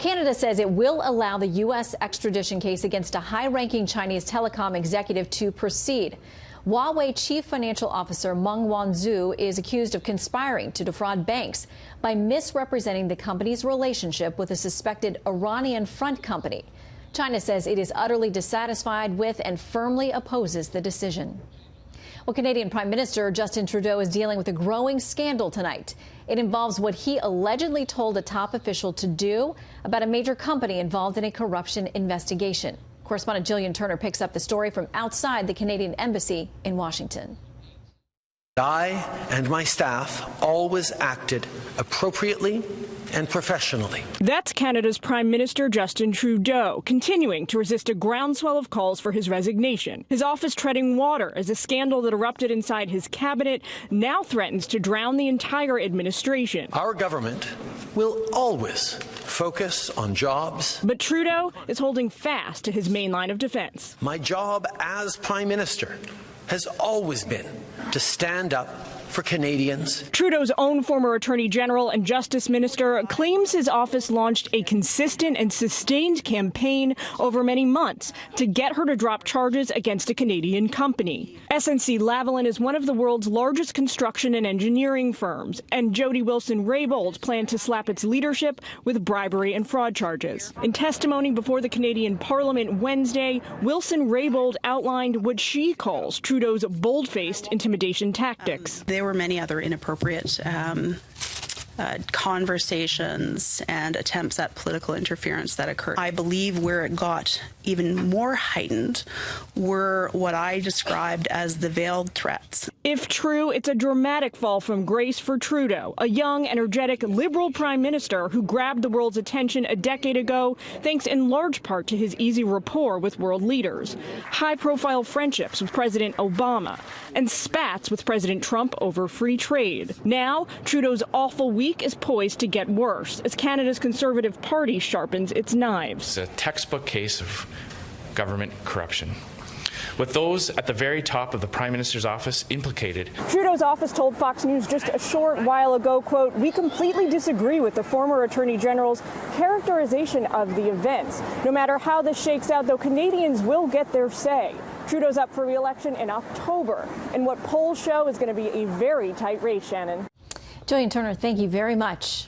Canada says it will allow the U.S. extradition case against a high-ranking Chinese telecom executive to proceed. Huawei Chief Financial Officer Meng Wanzhou is accused of conspiring to defraud banks by misrepresenting the company's relationship with a suspected Iranian front company. China says it is utterly dissatisfied with and firmly opposes the decision. Well, Canadian Prime Minister Justin Trudeau is dealing with a growing scandal tonight. It involves what he allegedly told a top official to do about a major company involved in a corruption investigation. Correspondent Jillian Turner picks up the story from outside the Canadian Embassy in Washington. I and my staff always acted appropriately and professionally. That's Canada's Prime Minister Justin Trudeau, continuing to resist a groundswell of calls for his resignation. His office treading water as a scandal that erupted inside his cabinet now threatens to drown the entire administration. Our government will always focus on jobs. But Trudeau is holding fast to his main line of defense. My job as Prime Minister has always been to stand up for Canadians. Trudeau's own former Attorney General and Justice Minister claims his office launched a consistent and sustained campaign over many months to get her to drop charges against a Canadian company. SNC-Lavalin is one of the world's largest construction and engineering firms, and Jody Wilson-Raybould planned to slap its leadership with bribery and fraud charges. In testimony before the Canadian Parliament Wednesday, Wilson-Raybould outlined what she calls Trudeau's bold-faced intimidation tactics. There were many other inappropriate conversations and attempts at political interference that occurred. I believe where it got even more heightened were what I described as the veiled threats. If true, it's a dramatic fall from grace for Trudeau, a young, energetic, Liberal Prime Minister who grabbed the world's attention a decade ago thanks in large part to his easy rapport with world leaders, high-profile friendships with President Obama, and spats with President Trump over free trade. Now, Trudeau's awful week is poised to get worse as Canada's Conservative Party sharpens its knives. It's a textbook case of government corruption, with those at the very top of the Prime Minister's office implicated. Trudeau's office told Fox News just a short while ago, quote, "We completely disagree with the former Attorney General's characterization of the events. No matter how this shakes out, though, Canadians will get their say." Trudeau's up for re-election in October, and what polls show is going to be a very tight race, Shannon. Jillian Turner, thank you very much.